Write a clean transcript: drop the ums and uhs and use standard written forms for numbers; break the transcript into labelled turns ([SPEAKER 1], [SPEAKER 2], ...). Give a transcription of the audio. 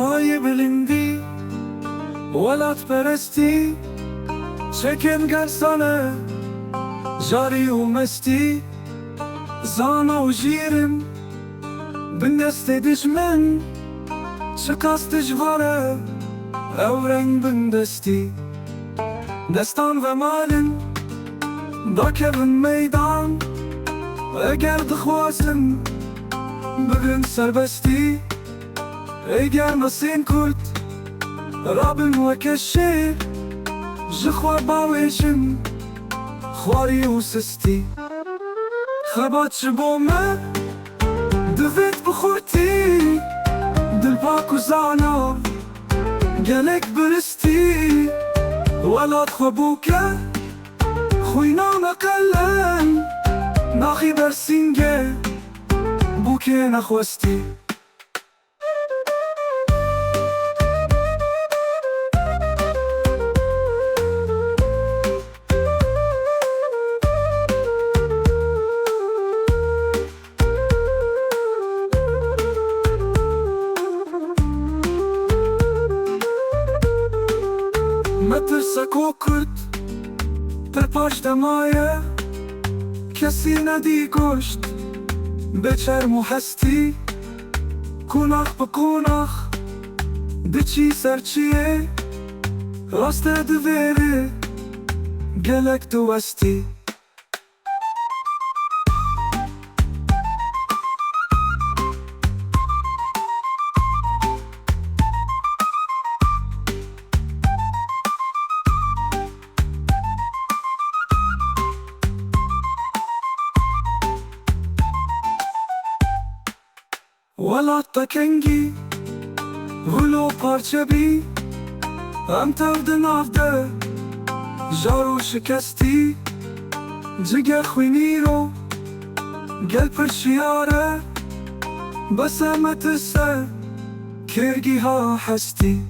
[SPEAKER 1] پای بلندی ولات پرستی چکن گرسانه جاری و مستی زانا و جیرم بندست دجمن شکست جواره او رنگ بندستی دستان و مالن داکبن میدان اگر دخوازن بگن سربستی اگر نسین کرد رابن وکشیر جخوار باویشم خواری و سستی خبات شبومه دوید بخورتی دل پاک و زانا گلک برستی ولات خوابوکه خوینا مقلن ناخی برسینگه بوکه نخواستی مترسک و کرد در پاش دمایه کسی ندی گشت به چرم و هستی کوناخ به کوناخ دچی سرچیه راست دویره گلک دوستی ولات تکنگی ولو پارچه بی ام ترد نافده جارو شکستی جگر خوینی رو گل پرشیاره بس متسه کرگی ها هستی